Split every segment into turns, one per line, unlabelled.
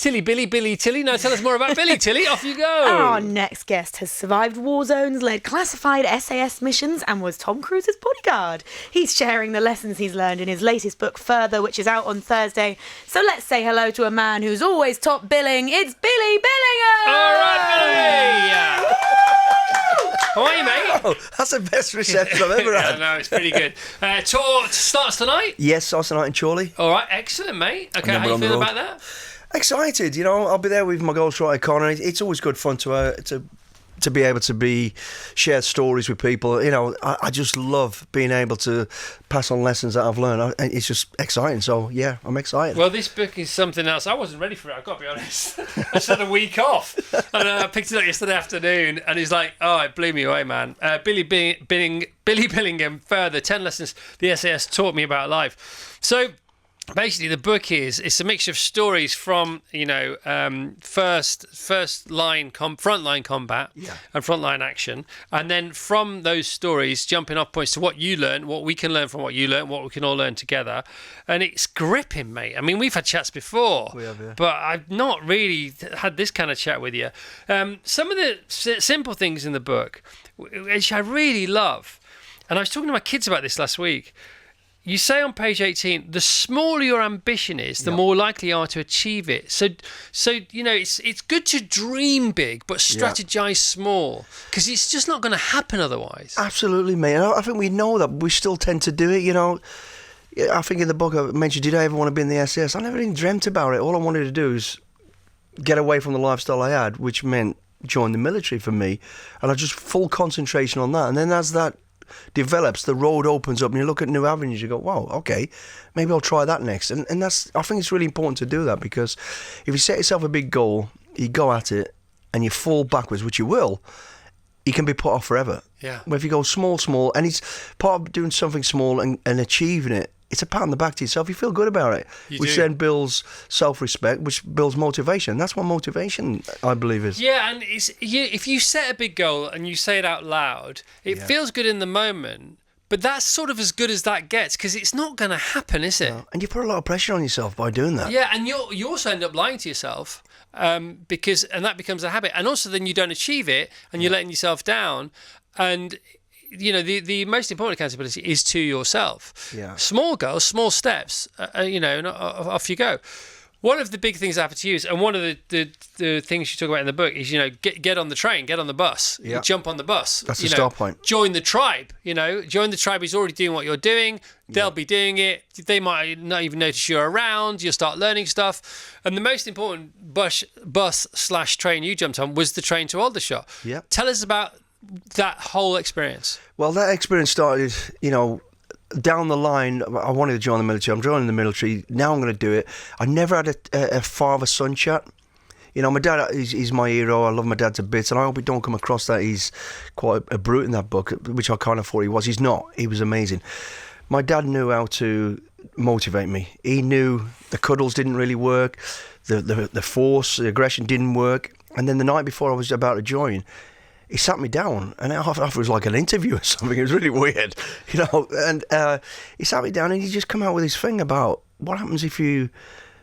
Tilly, Billy, Tilly. Now tell us more about Billy, Tilly. Off you go.
Our next guest has survived war zones, led classified SAS missions, and was Tom Cruise's bodyguard. He's sharing the lessons he's learned in his latest book, Further, which is out on Thursday. So let's say hello to a man who's always top billing. It's Billy Billingham!
All right, Billy! How are you, mate?
Oh, that's the best reception I've ever had.
No, it's pretty good. Tour starts tonight?
Yes, starts tonight in Chorley.
All right, excellent, mate. Okay, how you feeling about that?
Excited, I'll be there with my ghostwriter Connor. It's always good fun to be able to share stories with people. I just love being able to pass on lessons that I've learned. It's just exciting. So yeah, I'm excited.
Well, this book is something else. I wasn't ready for it, I've got to be honest. I just had a week off, and I picked it up yesterday afternoon, and he's like, oh, it blew me away, man. Billy Billingham, Further, 10 lessons the SAS taught me about life. So basically, the book it's a mixture of stories from first line frontline combat and frontline action, and then from those stories, jumping off points to what you learn, what we can learn from what you learn, what we can all learn together, and it's gripping, mate. I mean, we've had chats before, but I've not really had this kind of chat with you. Some of the simple things in the book, which I really love, and I was talking to my kids about this last week. You say on page 18, the smaller your ambition is, the more likely you are to achieve it. So it's good to dream big, but strategize small, because it's just not going to happen otherwise.
Absolutely, mate. I think we know that. We still tend to do it, I think in the book I mentioned, did I ever want to be in the SAS? I never even dreamt about it. All I wanted to do is get away from the lifestyle I had, which meant join the military for me. And I just full concentration on that. And then as that develops, the road opens up and you look at new avenues, you go, wow, okay, maybe I'll try that next. And that's, I think it's really important to do that, because if you set yourself a big goal, you go at it and you fall backwards, which you will, you can be put off forever.
Yeah.
But if you go small, and it's part of doing something small and achieving it, it's a pat on the back to yourself. You feel good about it, which then builds self-respect, which builds motivation. That's what motivation, I believe, is.
Yeah, and if you set a big goal and you say it out loud, it feels good in the moment, but that's sort of as good as that gets, because it's not going to happen, is it?
No. And you put a lot of pressure on yourself by doing that.
Yeah, and you also end up lying to yourself, and that becomes a habit. And also then you don't achieve it, and you're letting yourself down, and the most important accountability is to yourself.
Yeah.
Small goals, small steps, and off you go. One of the big things that happened to you is, and one of the things you talk about in the book is, get on the train, get on the bus, jump on the bus.
That's the start point.
Join the tribe, join the tribe who's already doing what you're doing. They'll be doing it. They might not even notice you're around. You'll start learning stuff. And the most important bus/train you jumped on was the train to Aldershot.
Yeah.
Tell us about that whole experience.
Well, that experience started, down the line. I wanted to join the military. I'm joining the military. Now I'm going to do it. I never had a father-son chat. My dad, he's my hero. I love my dad to bits, and I hope we don't come across that he's quite a brute in that book, which I kind of thought he was. He's not. He was amazing. My dad knew how to motivate me. He knew the cuddles didn't really work, the force, the aggression didn't work. And then the night before I was about to join, he sat me down, and I thought it was like an interview or something. It was really weird, and he sat me down and he just come out with his thing about what happens if you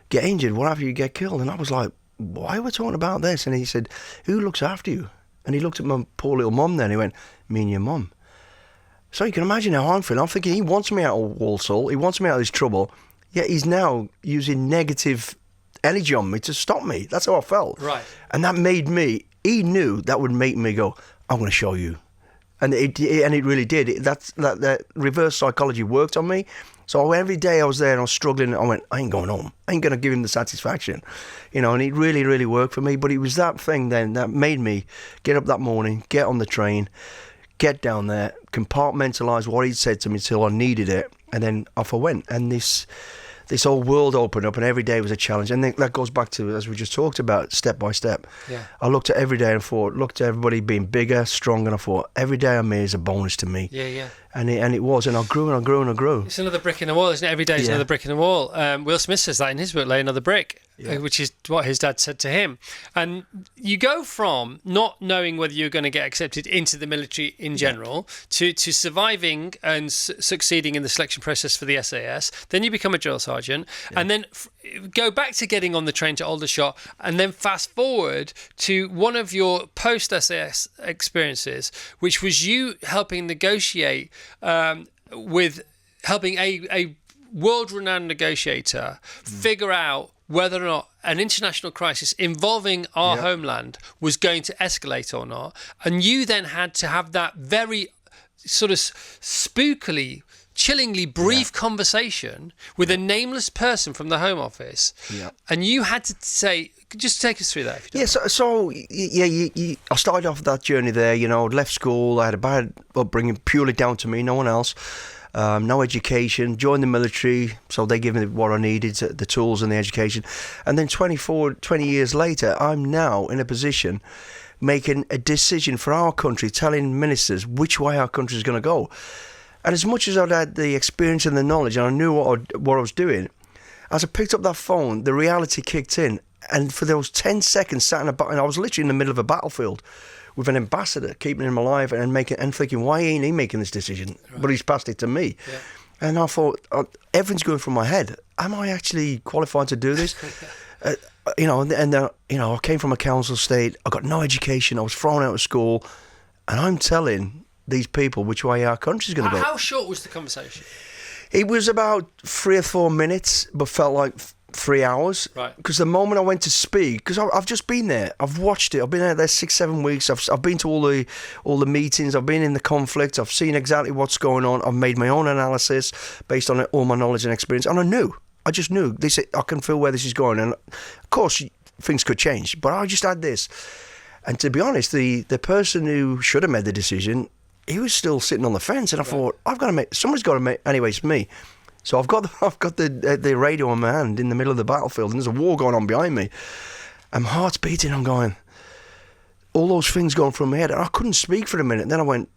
get injured, what happens if you get killed. And I was like, why are we talking about this? And he said, who looks after you? And he looked at my poor little mum then, he went, me and your mum. So you can imagine how I'm feeling. I'm thinking he wants me out of Walsall, he wants me out of this trouble, yet he's now using negative energy on me to stop me. That's how I felt.
Right. And
that made me, he knew that would make me go, I'm going to show you. And it really did. That reverse psychology worked on me. So every day I was there and I was struggling, I went, I ain't going home. I ain't going to give him the satisfaction. And it really, really worked for me. But it was that thing then that made me get up that morning, get on the train, get down there, compartmentalise what he'd said to me till I needed it, and then off I went. And this whole world opened up, and every day was a challenge. And that goes back to, as we just talked about, step by step.
Yeah.
I looked at every day and looked at everybody being bigger, stronger, and I thought, every day I'm here is a bonus to me.
Yeah, yeah.
And it was, and I grew and I grew and I grew.
It's another brick in the wall, isn't it? Every day is another brick in the wall. Will Smith says that in his book, Lay Another Brick. which is what his dad said to him. And you go from not knowing whether you're going to get accepted into the military in general to surviving and succeeding in the selection process for the SAS. Then you become a drill sergeant, and then go back to getting on the train to Aldershot, and then fast forward to one of your post-SAS experiences, which was you helping negotiate with helping a world-renowned negotiator figure out whether or not an international crisis involving our homeland was going to escalate or not. And you then had to have that very sort of spookily, chillingly brief conversation with a nameless person from the Home Office. Yeah. And you had to say, just take us through that. If you don't
I started off that journey there, left school, I had a bad upbringing, purely down to me, no one else. No education, joined the military, so they gave me what I needed, the tools and the education. And then 20 years later, I'm now in a position making a decision for our country, telling ministers which way our country is going to go. And as much as I'd had the experience and the knowledge, and I knew what I was doing, as I picked up that phone, the reality kicked in. And for those 10 seconds, sat in I was literally in the middle of a battlefield with an ambassador, keeping him alive and thinking, why ain't he making this decision? Right. But he's passed it to me. Yeah. And I thought, everything's going through my head. Am I actually qualified to do this? I came from a council estate. I got no education. I was thrown out of school. And I'm telling these people which way our country's going to go.
How short was the conversation?
It was about 3 or 4 minutes, but felt like 3 hours. Right. Because the moment I went to speak, because I've just been there, I've watched it. I've been out there 6-7 weeks. I've been to all the meetings. I've been in the conflict. I've seen exactly what's going on. I've made my own analysis based on all my knowledge and experience, and I just knew this. I can feel where this is going, and of course things could change. But I just had this, and to be honest, the person who should have made the decision, he was still sitting on the fence, and I thought, somebody's got to make. Anyway, it's me. So I've got the radio in my hand in the middle of the battlefield, and there's a war going on behind me. And my heart's beating. I'm going, all those things going through my head. And I couldn't speak for a minute. And then I went,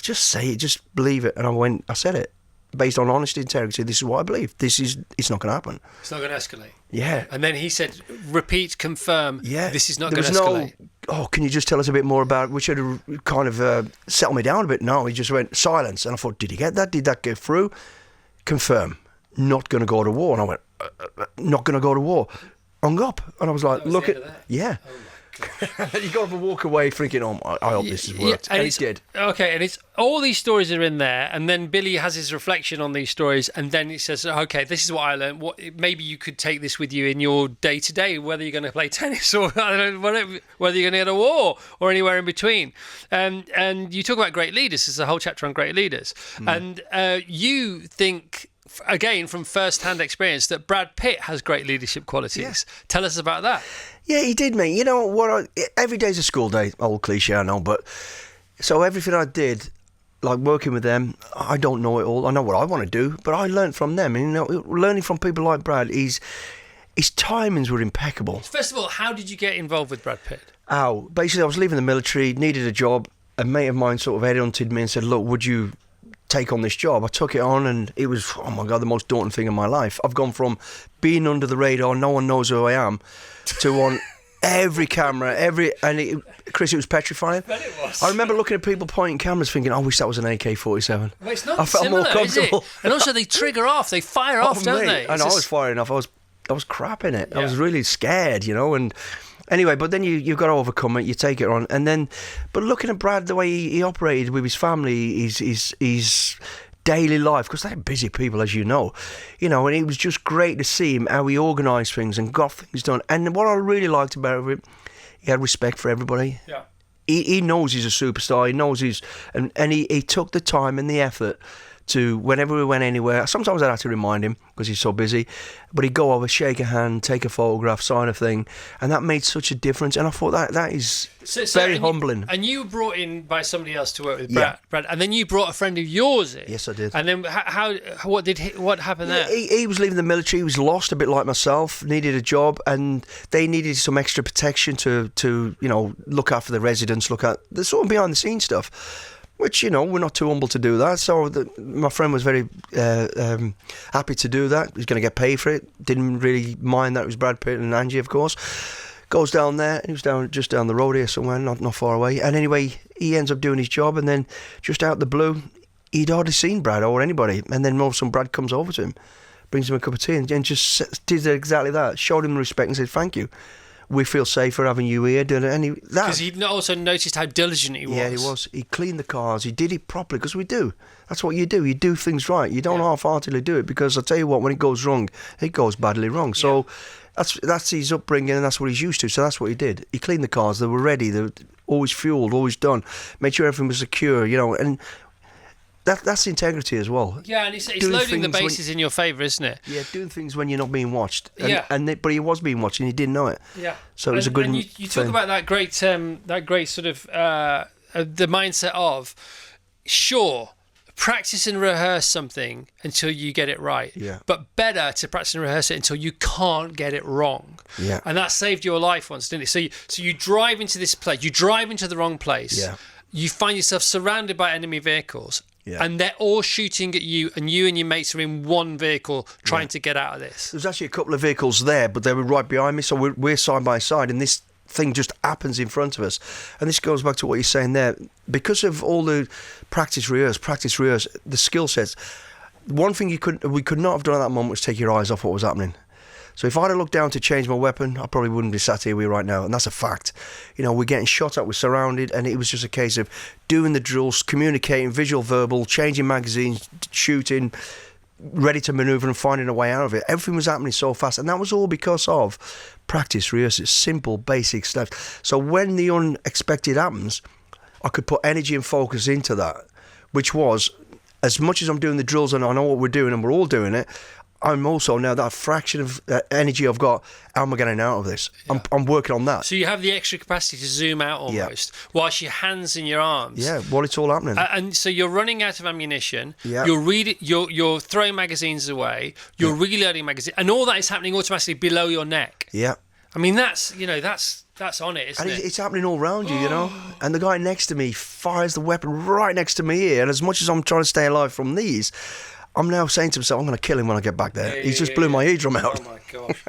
just say it, just believe it. And I said it based on honesty, integrity. This is what I believe. It's not going to happen.
It's not going to escalate.
Yeah.
And then he said, repeat, confirm. Yeah. This is not going to escalate.
Can you just tell us a bit more about it? Which should have kind of settled me down a bit. No, he just went silence. And I thought, did he get that? Did that go through? Confirm, not going to go to war. And I went, not going to go to war. Hung up. And I was like, look at that. Yeah. Oh my God. You got to walk away thinking, I hope this has worked. And it did.
Okay, and it's all these stories are in there, and then Billy has his reflection on these stories, and then he says, okay, this is what I learned. Maybe you could take this with you in your day-to-day, whether you're going to play tennis or I don't know, whether you're going to get a war or anywhere in between. And you talk about great leaders. There's a whole chapter on great leaders. And you think, again, from first-hand experience, that Brad Pitt has great leadership qualities. Yeah. Tell us about that.
Yeah, he did, mate. You know what? Every day's a school day. Old cliche, I know. But so everything I did, like working with them, I don't know it all. I know what I want to do, but I learned from them. And, learning from people like Brad, his timings were impeccable.
First of all, how did you get involved with Brad Pitt?
Basically, I was leaving the military, needed a job. A mate of mine sort of headhunted me and said, look, would you take on this job? I took it on, and it was, oh my God, the most daunting thing in my life. I've gone from being under the radar, no one knows who I am, to on every camera, Chris, it was petrifying.
But it was.
I remember looking at people pointing cameras thinking, I wish that was an AK-47.
Well, it's not
I felt
similar,
more comfortable.
is it? And also they trigger off, they fire off, don't they?
And I was firing off. I was crapping it.
Yeah.
I was really scared, and anyway, but then you've got to overcome it. You take it on, and then, but looking at Brad, the way he operated with his family, his daily life, because they're busy people, as you know, and it was just great to see him how he organised things and got things done. And what I really liked about him, he had respect for everybody.
Yeah,
he knows he's a superstar. He knows and he took the time and the effort to, whenever we went anywhere, sometimes I'd have to remind him because he's so busy, but he'd go over, shake a hand, take a photograph, sign a thing, and that made such a difference. And I thought that is very humbling.
And you were brought in by somebody else to work with Brad, and then you brought a friend of yours in.
Yes, I did.
And then what happened there?
He was leaving the military. He was lost, a bit like myself, needed a job, and they needed some extra protection to look after the residents, look at the sort of behind the scenes stuff. which, we're not too humble to do that. So my friend was very happy to do that. He's going to get paid for it. Didn't really mind that it was Brad Pitt and Angie, of course. Goes down there. He was just down the road here somewhere, not far away. And anyway, he ends up doing his job, and then just out the blue, he'd hardly seen Brad or anybody. And then all of a sudden, Brad comes over to him, brings him a cup of tea, and just did exactly that. Showed him respect and said, "Thank you. We feel safer having you here."
Because he also noticed how diligent he was.
Yeah, he was. He cleaned the cars. He did it properly, because we do. That's what you do. You do things right. You don't half-heartedly do it, because I tell you what, when it goes wrong, it goes badly wrong. So that's his upbringing, and that's what he's used to. So that's what he did. He cleaned the cars. They were ready. They were always fueled, always done. Made sure everything was secure, and that's integrity as well.
Yeah, and it's loading the bases in your favour, isn't it?
Yeah, doing things when you're not being watched. But he was being watched, and he didn't know it.
Yeah.
So it was a good.
And you talk about that great sort of the mindset of, sure, practice and rehearse something until you get it right.
Yeah.
But better to practice and rehearse it until you can't get it wrong.
Yeah.
And that saved your life once, didn't it? So you drive into this place. You drive into the wrong place.
Yeah.
You find yourself surrounded by enemy vehicles.
Yeah.
And they're all shooting at you, and you and your mates are in one vehicle trying to get out of this.
There's actually a couple of vehicles there, but they were right behind me, so we're side by side, and this thing just happens in front of us. And this goes back to what you're saying there. Because of all the practice, rehearse, the skill sets, one thing we could not have done at that moment was take your eyes off what was happening. So if I'd have looked down to change my weapon, I probably wouldn't be sat here with you right now, and that's a fact. We're getting shot at, we're surrounded, and it was just a case of doing the drills, communicating, visual, verbal, changing magazines, shooting, ready to manoeuvre and finding a way out of it. Everything was happening so fast, and that was all because of practice, rehearsal, simple, basic stuff. So when the unexpected happens, I could put energy and focus into that, which was, as much as I'm doing the drills and I know what we're doing and we're all doing it, I'm also now that fraction of energy I've got, how am I getting out of this? Yeah. I'm working on that.
So you have the extra capacity to zoom out almost, whilst your hands in your arms.
Yeah, while it's all happening.
And so you're running out of ammunition.
Yeah.
You're throwing magazines away. You're reloading magazines, and all that is happening automatically below your neck.
Yeah.
I mean, that's on it, isn't
and
it?
It's happening all around you, And the guy next to me fires the weapon right next to me here, and as much as I'm trying to stay alive from these, I'm now saying to myself, I'm going to kill him when I get back there.
Yeah,
He's just blew my eardrum out.
Oh, my gosh.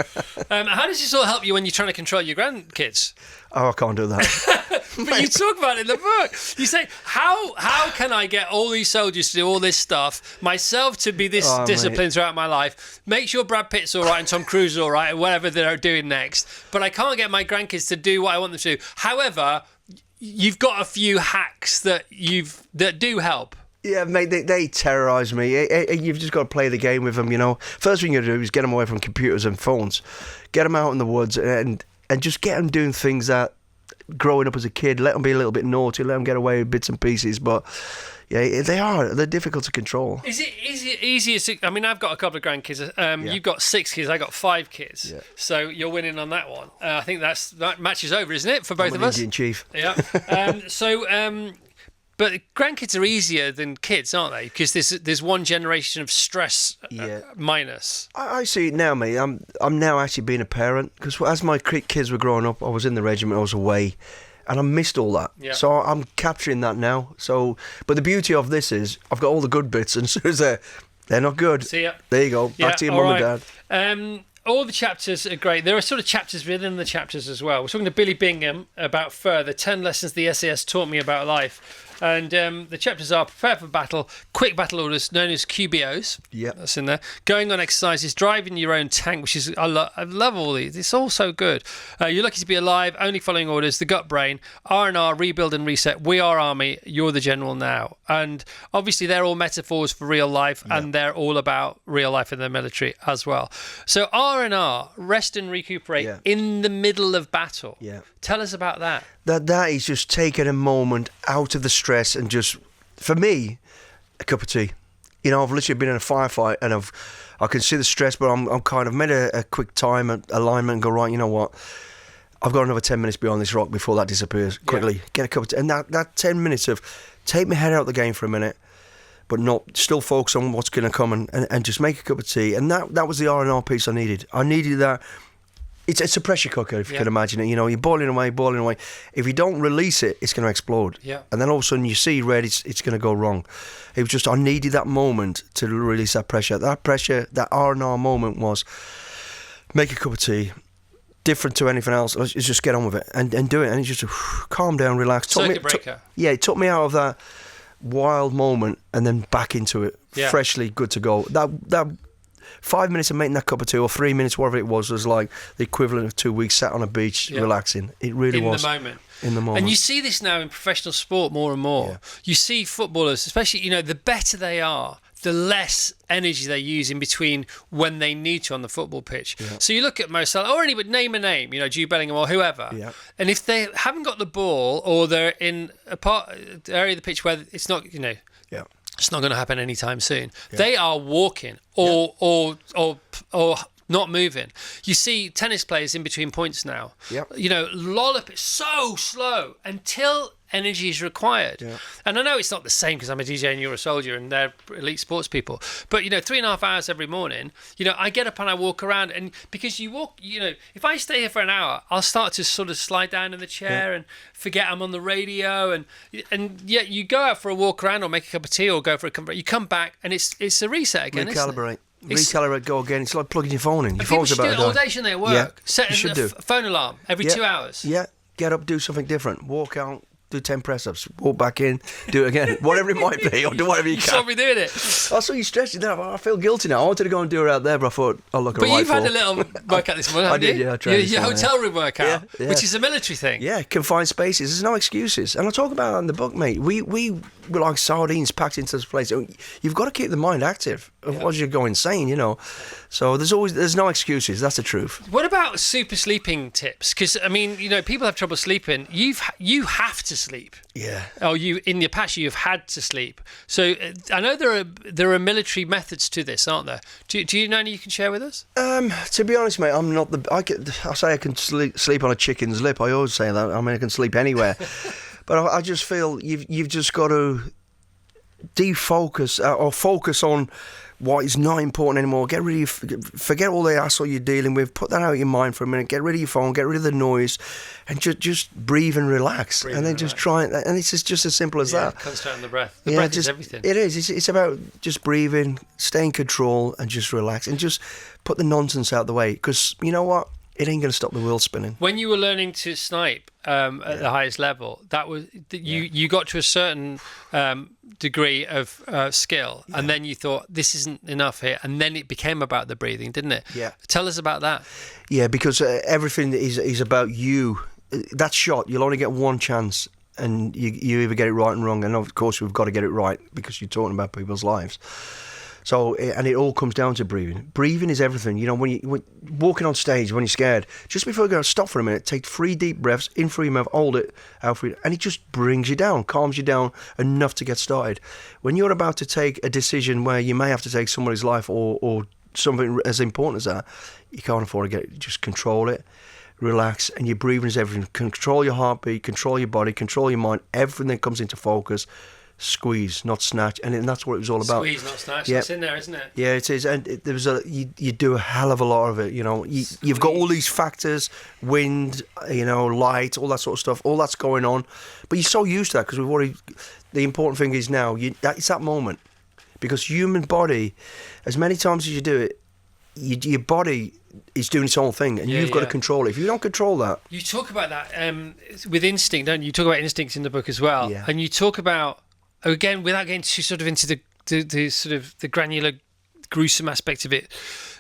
How does this all help you when you're trying to control your grandkids?
Oh, I can't do that.
But you talk about it in the book. You say, how can I get all these soldiers to do all this stuff, myself to be this disciplined throughout my life, make sure Brad Pitt's all right and Tom Cruise is all right and whatever they're doing next, but I can't get my grandkids to do what I want them to do. However, you've got a few hacks that do help.
Yeah, mate, they terrorise me. You've just got to play the game with them, First thing you do is get them away from computers and phones. Get them out in the woods and just get them doing things that, growing up as a kid, let them be a little bit naughty, let them get away with bits and pieces. But, yeah, they're difficult to control.
Is it easier to... I mean, I've got a couple of grandkids. You've got 6 kids, I've got 5 kids. Yeah. So you're winning on that one. I think that match is over, isn't it, for both of us?
Indian chief.
Yeah. But grandkids are easier than kids, aren't they? Because there's one generation of stress minus.
I see it now, mate. I'm now actually being a parent, because as my kids were growing up, I was in the regiment, I was away, and I missed all that. Yeah. So I'm capturing that now. But the beauty of this is I've got all the good bits, and so they're not good.
See ya.
There you go. Back to your mum and
dad. All the chapters are great. There are sort of chapters within the chapters as well. We're talking to Billy Bingham about further 10 lessons the SAS taught me about life. And the chapters are prepare for battle, quick battle orders known as QBOs.
Yeah,
that's in there. Going on exercises, driving your own tank, which is I love all these. It's all so good. You're lucky to be alive. Only following orders. The gut brain. R&R, rebuild and reset. We are army. You're the general now. And obviously they're all metaphors for real life, and they're all about real life in the military as well. So R&R, rest and recuperate in the middle of battle. Yeah. Tell us about that.
That is just taking a moment out of the stress and just, for me, a cup of tea. I've literally been in a firefight and I can see the stress, but I'm kind of made a quick time alignment and go, right, you know what? I've got another 10 minutes behind this rock before that disappears. Quickly, get a cup of tea. And that 10 minutes of take my head out of the game for a minute, but not still focus on what's going to come and just make a cup of tea. And that was the R&R piece I needed. I needed that. It's a pressure cooker, if you
Yeah.
can imagine it. You know, you're boiling away. If you don't release it, it's going to explode.
Yeah.
And then all of a sudden you see red, it's going to go wrong. It was just, I needed that moment to release that pressure. That pressure, that R&R moment was make a cup of tea, different to anything else. Let's just get on with it and do it. And it's just calm down, relax.
Circuit breaker.
It took me out of that wild moment and then back into it,
Yeah.
freshly good to go. That 5 minutes of making that cup of tea, or 3 minutes, whatever it was like the equivalent of 2 weeks sat on a beach relaxing. It really was. In the moment.
And you see this now in professional sport more and more.
Yeah.
You see footballers, especially, you know, the better they are, the less energy they use in between when they need to on the football pitch.
Yeah.
So you look at Mo Salah, or anybody, name a name, you know, Jude Bellingham or whoever.
Yeah.
And if they haven't got the ball, or they're in a area of the pitch where it's not, you know,
Yeah.
it's not going to happen anytime soon. They are walking or not moving. You see tennis players in between points now.
Yep.
You know, lollop is so slow until energy is required.
Yeah.
And I know it's not the same because I'm a DJ and you're a soldier and they're elite sports people. But, you know, 3.5 hours every morning, you know, I get up and I walk around, and because you walk, you know, if I stay here for an hour, I'll start to sort of slide down in the chair and forget I'm on the radio, and yet you go out for a walk around or make a cup of tea or go for a comfort. You come back and it's a reset again.
Recalibrate.
Isn't it?
Recalibrate, go again. It's like plugging your phone in. Your
People
phone's
should do
about
it
to
all
die.
day, shouldn't they, at work?
Yeah,
Set
you should
a
do.
phone alarm every 2 hours.
Yeah, get up, do something different. Walk out, do 10 press-ups, walk back in, do it again. Whatever it might be, or do whatever you
You
can.
saw me doing it.
I saw you stretching there. I feel guilty now. I wanted to go and do it out there, but I thought, I'll look at
But
a white
you've had
ball.
a little workout this morning,
I
haven't
did,
you?
yeah, I tried this
Your
morning,
hotel room workout,
Yeah.
which is a military thing.
Yeah, confined spaces. There's no excuses. And I talk about it in the book, mate. We were like sardines packed into this place. You've got to keep the mind active, otherwise you go insane, you know. So there's no excuses. That's the truth.
What about super sleeping tips? Because, I mean, you know, people have trouble sleeping. You have to sleep.
Yeah.
Oh, in your past you've had to sleep. So I know there are military methods to this, aren't there? Do you know any you can share with us?
To be honest, mate, I'm not I say I can sleep on a chicken's lip. I always say that. I mean, I can sleep anywhere. But I just feel you've just got to defocus or focus on what is not important anymore. Get rid of forget all the hassle you're dealing with. Put that out of your mind for a minute. Get rid of your phone. Get rid of the noise, and just breathe and relax. And then just try it. And it's just as simple as that.
Concentrate on the breath. The breath is everything.
It is. It's about just breathing, stay in control, and just relax, and just put the nonsense out the way. Because you know what? It ain't going to stop the wheel spinning.
When you were learning to snipe at the highest level, that was you got to a certain degree of skill, and then you thought this isn't enough here, and then it became about the breathing, didn't it?
Yeah.
Tell us about that.
Yeah, because everything is about you. That shot, you'll only get one chance, and you either get it right and wrong. And of course, we've got to get it right because you're talking about people's lives. So, and it all comes down to breathing. Breathing is everything. You know, when you're walking on stage, when you're scared, just before you go, stop for a minute, take 3 deep breaths in through your mouth, hold it out through, and it just brings you down, calms you down enough to get started. When you're about to take a decision where you may have to take somebody's life or something as important as that, you can't afford to just control it. Relax, and your breathing is everything. Control your heartbeat, control your body, control your mind. Everything comes into focus. Squeeze, not snatch, and that's what it was all about.
Squeeze, not snatch.
Yeah.
It's in there, isn't it?
Yeah, it is, and there was you do a hell of a lot of it. You know, you've got all these factors, wind, you know, light, all that sort of stuff. All that's going on, but you're so used to that because we've already. The important thing is now it's that moment, because human body, as many times as you do it, your body is doing its own thing, and you've got to control it. If you don't control that,
you talk about that with instinct, don't you? You talk about instincts in the book as well, and you talk about. Again, without getting too sort of into the sort of the granular, gruesome aspect of it,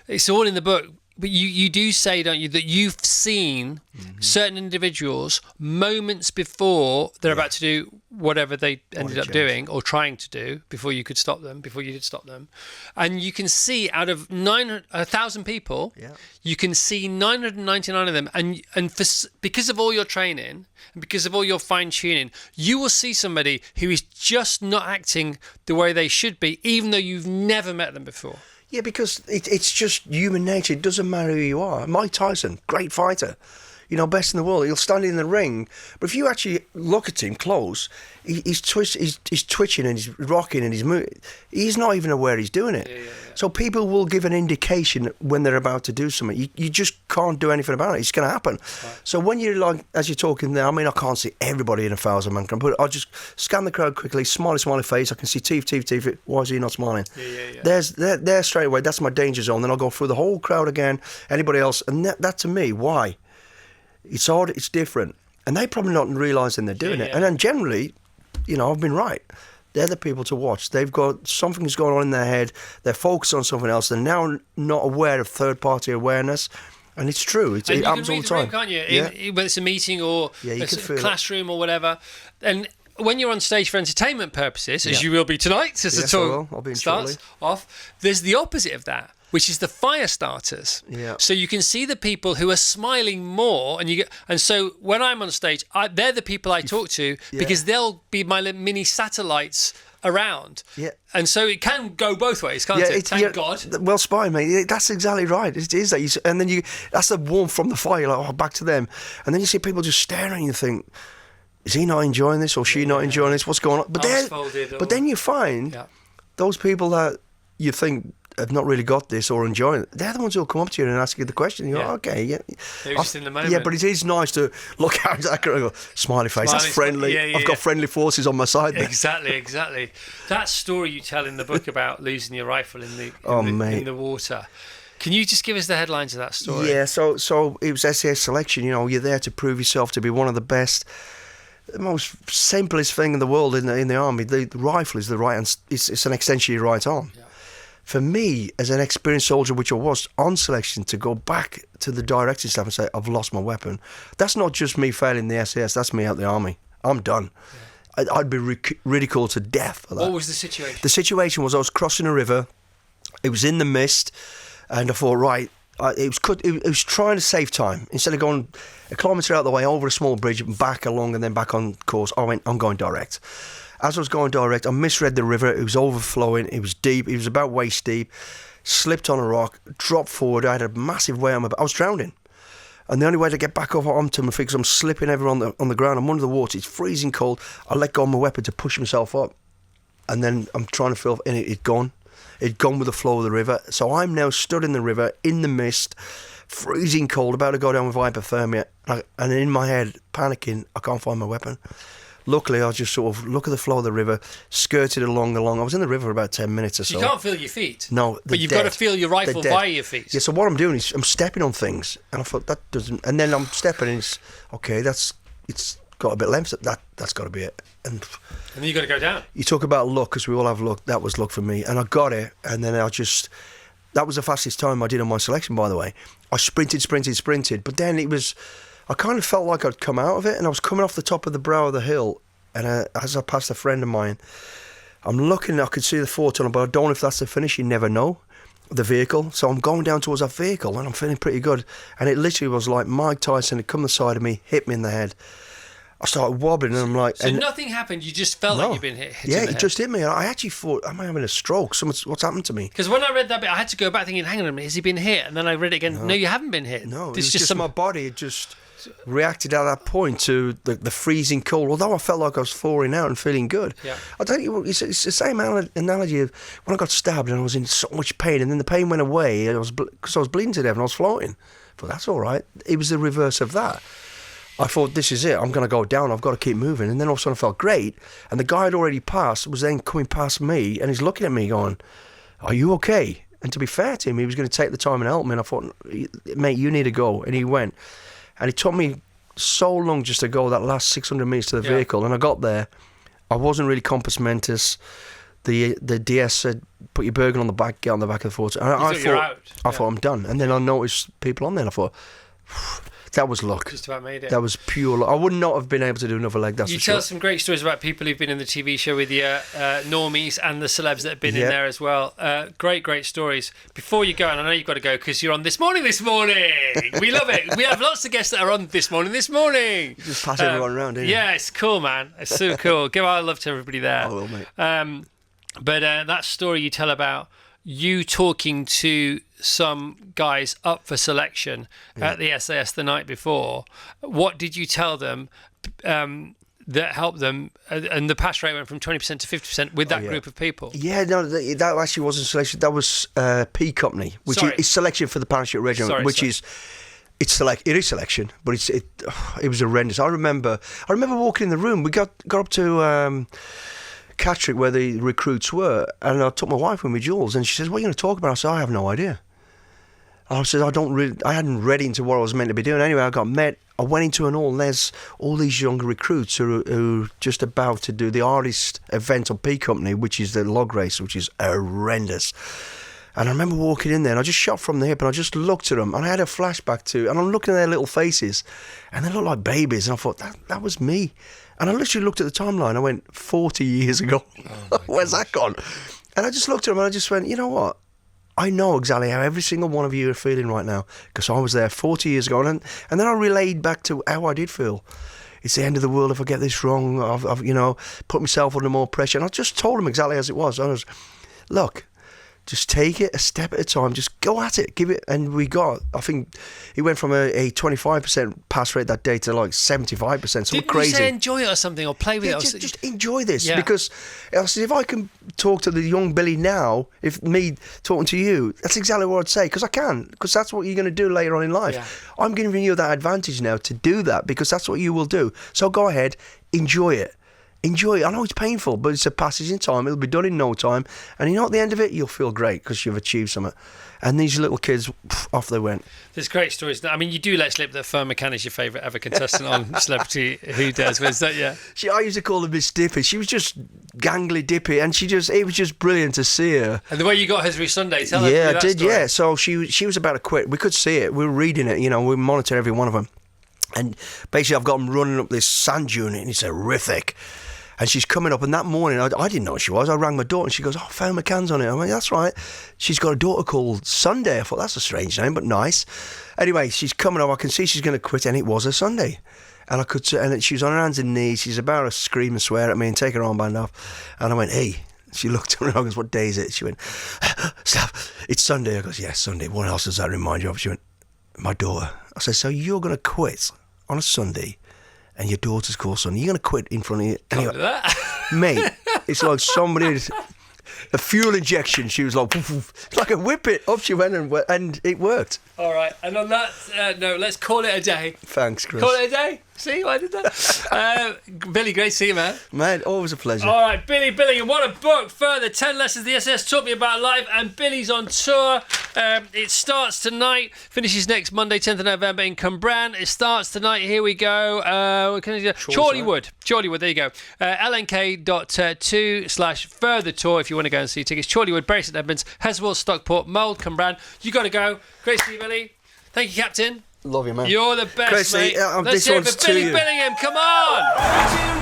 it's all in the book. But you do say, don't you, that you've seen certain individuals moments before they're about to do whatever they ended up doing or trying to do before you could stop them, before you did stop them. And you can see out of 1,000 people, you can see 999 of them. And because of all your training and because of all your fine tuning, you will see somebody who is just not acting the way they should be, even though you've never met them before.
Yeah, because it's just human nature. It doesn't matter who you are. Mike Tyson, great fighter. best in the world. He'll stand in the ring, but if you actually look at him close, he's twitching and he's rocking and he's moving. He's not even aware he's doing it.
Yeah.
So people will give an indication when they're about to do something. You just can't do anything about it. It's going to happen. Right. So when you're like, as you're talking there, I mean, I can't see everybody in 1,000-man crowd, but I'll just scan the crowd quickly, smiley face. I can see teeth. Why is he not smiling?
Yeah.
There straight away. That's my danger zone. Then I'll go through the whole crowd again. Anybody else? And that to me, why? It's odd. It's different, and they probably not realising they're doing it. And then generally, I've been right. They're the people to watch. They've got something that's going on in their head. They're focused on something else. They're now not aware of third-party awareness. And it's true. It happens all the time.
You can read the room, can't you? Whether it's a meeting or a classroom or whatever. And when you're on stage for entertainment purposes, as you will be tonight, as the talk starts off, there's the opposite of that, which is the fire starters.
Yeah.
So you can see the people who are smiling more, and so when I'm on stage, they're the people I talk to because they'll be my little mini satellites around.
Yeah.
And so it can go both ways, can't it? Thank God.
Well spotted, mate. That's exactly right. It is that. And then that's the warmth from the fire. You're like, back to them. And then you see people just staring at you and think, is he not enjoying this or she not enjoying this? What's going on? But then you find those people that you think have not really got this or enjoying it, they're the ones who'll come up to you and ask you the question. You're like, okay,
They're just in the moment.
Yeah, but it is nice to look out that and go, smiley face, that's friendly. I've got friendly forces on my side there.
Exactly. That story you tell in the book about losing your rifle in the water. Can you just give us the headlines of that story?
Yeah, so it was SAS selection. You're there to prove yourself to be one of the best. The most simplest thing in the world in the army. The rifle is the right hand. It's an extension of your right arm. Yeah. For me, as an experienced soldier, which I was on selection, to go back to the directing staff and say, I've lost my weapon, that's not just me failing the SAS, that's me out the army. I'm done. Yeah. I'd be ridiculed to death for that.
What was the situation?
The situation was I was crossing a river, it was in the mist, and I thought, right, it was trying to save time. Instead of going a kilometre out the way, over a small bridge, back along and then back on course, I'm going direct. As I was going direct, I misread the river. It was overflowing. It was deep. It was about waist deep. Slipped on a rock, dropped forward. I had a massive weight on my back. I was drowning. And the only way to get back over onto my feet, because I'm slipping everywhere on the ground. I'm under the water. It's freezing cold. I let go of my weapon to push myself up. And then I'm trying to feel, and it'd gone. It'd gone with the flow of the river. So I'm now stood in the river, in the mist, freezing cold, about to go down with hypothermia. And in my head, panicking, I can't find my weapon. Luckily, I just sort of look at the flow of the river, skirted along. I was in the river for about 10 minutes or so.
You can't feel your feet.
No,
but you've got to feel your rifle via your feet.
Yeah, so what I'm doing is I'm stepping on things, and I thought that doesn't. And then I'm stepping, and it's okay. It's got a bit of length. That's got to be it. And
then you got to go down.
You talk about luck, because we all have luck. That was luck for me, and I got it. And then that was the fastest time I did on my selection, by the way. I sprinted, but then it was. I kind of felt like I'd come out of it, and I was coming off the top of the brow of the hill, and as I passed a friend of mine, I'm looking, I could see the 4-tonner, but I don't know if that's the finish, you never know, the vehicle. So I'm going down towards that vehicle, and I'm feeling pretty good, and it literally was like Mike Tyson had come the side of me, hit me in the head. I started wobbling, and I'm like...
So nothing happened, you just felt like you'd been hit
yeah, it just hit me. I actually thought, am I having a stroke? What's happened to me?
Because when I read that bit, I had to go back thinking, hang on a minute, has he been hit? And then I read it again, no you haven't been hit.
No, it's just my body had just reacted at that point to the freezing cold, although I felt like I was thawing out and feeling good. Yeah. I'll tell you what, it's the same analogy of when I got stabbed and I was in so much pain, and then the pain went away because I was bleeding to death and I was floating. But that's all right. It was the reverse of that. I thought, this is it, I'm going to go down, I've got to keep moving. And then all of a sudden I felt great, and the guy I'd already passed was then coming past me, and he's looking at me going, are you okay? And to be fair to him, he was going to take the time and help me, and I thought, mate, you need to go. And he went. And it took me so long just to go that last 600 metres to the vehicle, and I got there. I wasn't really compos mentis. The DS said, put your burger on the back, get on the back of the Ford. And I thought, I'm done. And then I noticed people on there, and I thought... That was luck.
Just about made it.
That was pure luck. I would not have been able to do another leg, that's for sure.
You tell some great stories about people who've been in the TV show with you, normies and the celebs that have been in there as well. Great stories. Before you go, and I know you've got to go because you're on This Morning. We love it. We have lots of guests that are on This Morning.
You just pass everyone around, don't you?
Yeah, it's cool, man. It's so cool. Give our love to everybody there.
I will, mate.
But that story you tell about you talking to some guys up for selection at the SAS the night before. What did you tell them that helped them? And the pass rate went from 20% to 50% with that group of people.
Yeah, no, that actually wasn't selection. That was P Company, which is selection for the parachute regiment, it is selection, but it was horrendous. I remember walking in the room. We got up to Catterick, where the recruits were, and I took my wife with me, Jules, and she says, "What are you going to talk about?" I said, "I have no idea." I said, I hadn't read into what I was meant to be doing. Anyway, I went into an hall, and there's all these younger recruits who are just about to do the hardest event on P Company, which is the log race, which is horrendous. And I remember walking in there, and I just shot from the hip, and I just looked at them, and I had a flashback and I'm looking at their little faces, and they looked like babies, and I thought, that was me. And I literally looked at the timeline, I went, 40 years ago. Where's that gone? And I just looked at them, and I just went, you know what? I know exactly how every single one of you are feeling right now, because I was there 40 years ago, and then I relayed back to how I did feel. It's the end of the world if I get this wrong. I've put myself under more pressure, and I just told them exactly as it was. Look, just take it a step at a time. Just go at it. Give it. And I think it went from a 25% pass rate that day to like 75%. So
Didn't
crazy.
you say enjoy it or something, or play with it?
Just enjoy this. Yeah. Because I said, if I can talk to the young Billy now, if me talking to you, that's exactly what I'd say. Because I can. Because that's what you're going to do later on in life. Yeah. I'm giving you that advantage now to do that, because that's what you will do. So go ahead, enjoy it. Enjoy it. I know it's painful, but it's a passage in time. It'll be done in no time. And at the end of it, you'll feel great because you've achieved something. And these little kids, off they went.
There's great stories. I mean, you do let slip that Fern McCann is your favourite ever contestant on Celebrity Who Dares. Was that, yeah?
I used to call her Miss Dippy. She was just gangly Dippy, and it was just brilliant to see her.
And the way you got her through Sunday, tell her
that
story.
Yeah. So she was about to quit. We could see it. We were reading it, we monitor every one of them. And basically, I've got them running up this sand dune, and it's horrific. And she's coming up, and that morning, I didn't know who she was. I rang my daughter, and she goes, Fern McCann's on it. I went, that's right. She's got a daughter called Sunday. I thought, that's a strange name, but nice. Anyway, she's coming up. I can see she's going to quit, and it was her Sunday. And and she was on her hands and knees. She's about to scream and swear at me and take her armband off. And I went, hey. She looked at me and I goes, what day is it? She went, stop. It's Sunday. I goes, yeah, Sunday. What else does that remind you of? She went, my daughter. I said, so you're going to quit on a Sunday, and your daughter's called Sunday. You're going to quit in front of you. Anyway, mate, it's like a fuel injection. She was like, it's like a whip it. Up she went, and it worked.
All right. And on that note, let's call it a day.
Thanks, Chris.
Call it a day. See, I did that. Billy, great to see you, man.
Man, always a pleasure.
All right, Billy Billingham, what a book. Further 10 lessons the SAS taught me about life, and Billy's on tour. It starts tonight, finishes next Monday, 10th of November in Cumbran. It starts tonight. Here we go. Chorleywood, there you go. lnk.2/further tour if you want to go and see tickets. Chorleywood, Bury St Edmunds, Heswell, Stockport, Mould, Cumbran. You got to go. Great to see you, Billy. Thank you, Captain.
Love you, man.
You're the best,
Chris,
mate. Let's
this
hear it
one's
for Billy
to you.
Billingham. Come on.